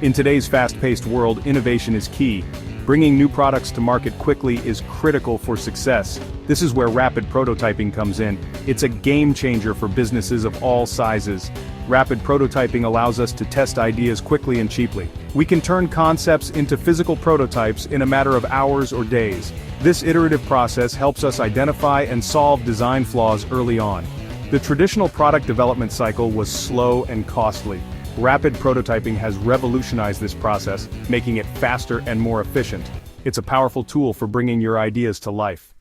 In today's fast-paced world, innovation is key. Bringing new products to market quickly is critical for success. This is where rapid prototyping comes in. It's a game changer for businesses of all sizes. Rapid prototyping allows us to test ideas quickly and cheaply. We can turn concepts into physical prototypes in a matter of hours or days. This iterative process helps us identify and solve design flaws early on. The traditional product development cycle was slow and costly. Rapid prototyping has revolutionized this process, making it faster and more efficient. It's a powerful tool for bringing your ideas to life.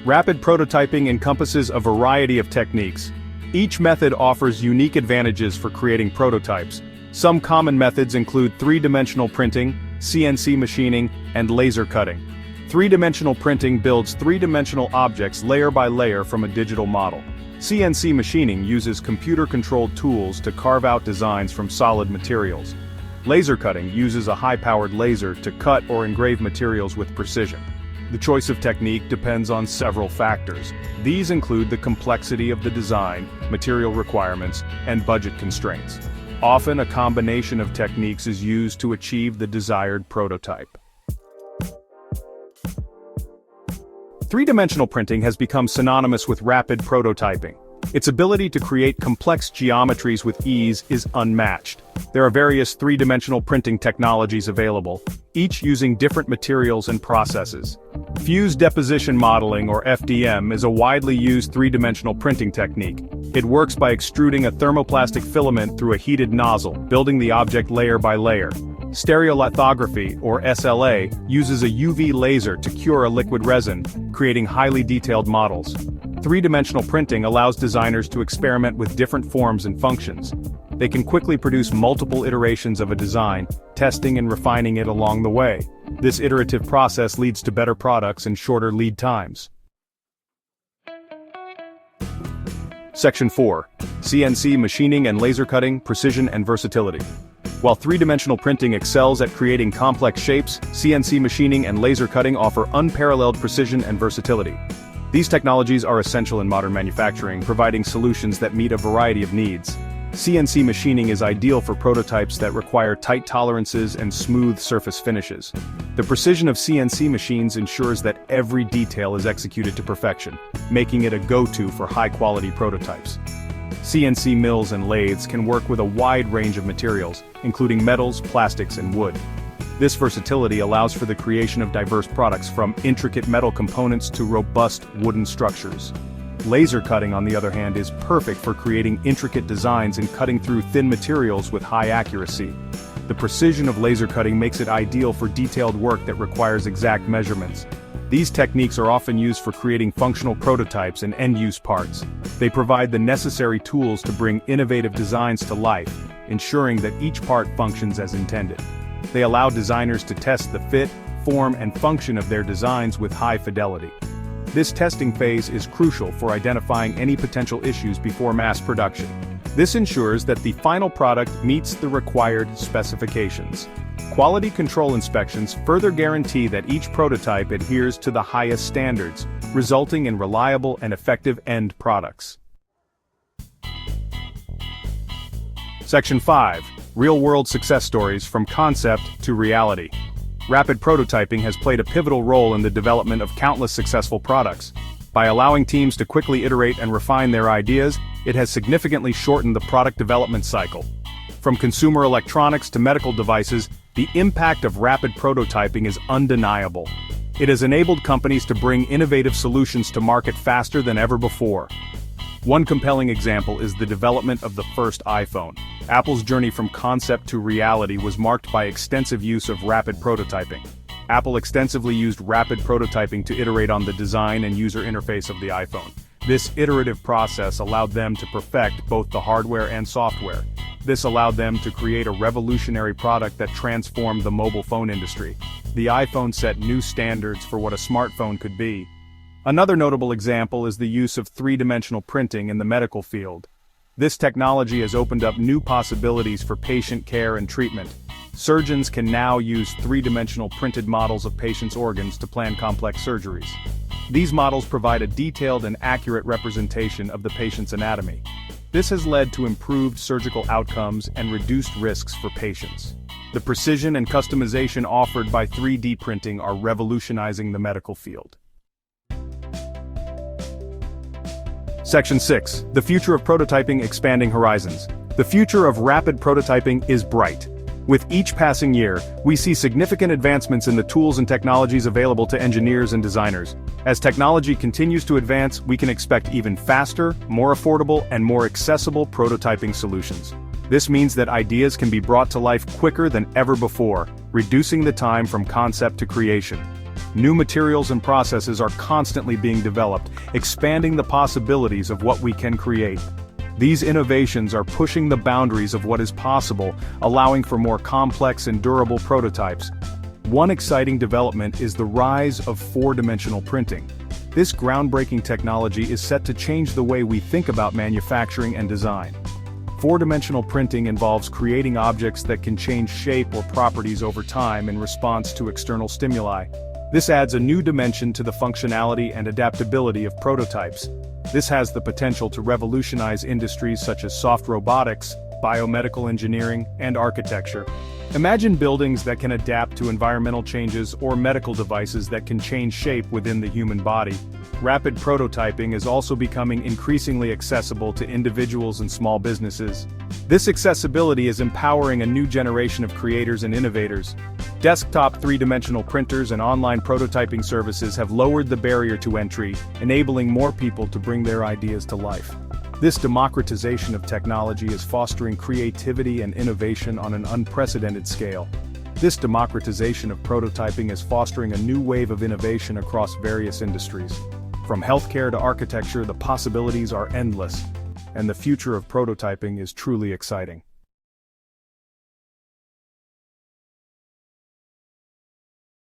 Rapid prototyping encompasses a variety of techniques. Each method offers unique advantages for creating prototypes. Some common methods include three-dimensional printing, CNC machining, and laser cutting. Three-dimensional printing builds three-dimensional objects layer by layer from a digital model. CNC machining uses computer-controlled tools to carve out designs from solid materials. Laser cutting uses a high-powered laser to cut or engrave materials with precision. The choice of technique depends on several factors. These include the complexity of the design, material requirements, and budget constraints. Often a combination of techniques is used to achieve the desired prototype. Three-dimensional printing has become synonymous with rapid prototyping. Its ability to create complex geometries with ease is unmatched. There are various three-dimensional printing technologies available, each using different materials and processes. Fused deposition modeling, or FDM, is a widely used three-dimensional printing technique. It works by extruding a thermoplastic filament through a heated nozzle, building the object layer by layer. Stereolithography, or SLA, uses a UV laser to cure a liquid resin, creating highly detailed models. Three-dimensional printing allows designers to experiment with different forms and functions. They can quickly produce multiple iterations of a design, testing and refining it along the way. This iterative process leads to better products and shorter lead times. Section 4. CNC machining and laser cutting, precision and versatility. While three-dimensional printing excels at creating complex shapes, CNC machining and laser cutting offer unparalleled precision and versatility. These technologies are essential in modern manufacturing, providing solutions that meet a variety of needs. CNC machining is ideal for prototypes that require tight tolerances and smooth surface finishes. The precision of CNC machines ensures that every detail is executed to perfection, making it a go-to for high-quality prototypes. CNC mills and lathes can work with a wide range of materials, including metals, plastics, and wood. This versatility allows for the creation of diverse products from intricate metal components to robust wooden structures. Laser cutting, on the other hand, is perfect for creating intricate designs and cutting through thin materials with high accuracy. The precision of laser cutting makes it ideal for detailed work that requires exact measurements. These techniques are often used for creating functional prototypes and end-use parts. They provide the necessary tools to bring innovative designs to life, ensuring that each part functions as intended. They allow designers to test the fit, form, and function of their designs with high fidelity. This testing phase is crucial for identifying any potential issues before mass production. This ensures that the final product meets the required specifications. Quality control inspections further guarantee that each prototype adheres to the highest standards, resulting in reliable and effective end products. Section 5. Real-world success stories from concept to reality. Rapid prototyping has played a pivotal role in the development of countless successful products. By allowing teams to quickly iterate and refine their ideas, it has significantly shortened the product development cycle. From consumer electronics to medical devices, the impact of rapid prototyping is undeniable. It has enabled companies to bring innovative solutions to market faster than ever before. One compelling example is the development of the first iPhone. Apple's journey from concept to reality was marked by extensive use of rapid prototyping. Apple extensively used rapid prototyping to iterate on the design and user interface of the iPhone. This iterative process allowed them to perfect both the hardware and software. This allowed them to create a revolutionary product that transformed the mobile phone industry. The iPhone set new standards for what a smartphone could be. Another notable example is the use of three-dimensional printing in the medical field. This technology has opened up new possibilities for patient care and treatment. Surgeons can now use three-dimensional printed models of patients' organs to plan complex surgeries. These models provide a detailed and accurate representation of the patient's anatomy. This has led to improved surgical outcomes and reduced risks for patients. The precision and customization offered by 3D printing are revolutionizing the medical field. Section 6. The future of prototyping: expanding horizons. The future of rapid prototyping is bright. With each passing year, we see significant advancements in the tools and technologies available to engineers and designers. As technology continues to advance, we can expect even faster, more affordable, and more accessible prototyping solutions. This means that ideas can be brought to life quicker than ever before, reducing the time from concept to creation. New materials and processes are constantly being developed, expanding the possibilities of what we can create. These innovations are pushing the boundaries of what is possible, allowing for more complex and durable prototypes. One exciting development is the rise of four-dimensional printing. This groundbreaking technology is set to change the way we think about manufacturing and design. Four-dimensional printing involves creating objects that can change shape or properties over time in response to external stimuli. This adds a new dimension to the functionality and adaptability of prototypes. This has the potential to revolutionize industries such as soft robotics, biomedical engineering, and architecture. Imagine buildings that can adapt to environmental changes or medical devices that can change shape within the human body. Rapid prototyping is also becoming increasingly accessible to individuals and small businesses. This accessibility is empowering a new generation of creators and innovators. Desktop three-dimensional printers and online prototyping services have lowered the barrier to entry, enabling more people to bring their ideas to life. This democratization of technology is fostering creativity and innovation on an unprecedented scale. This democratization of prototyping is fostering a new wave of innovation across various industries. From healthcare to architecture, the possibilities are endless, and the future of prototyping is truly exciting.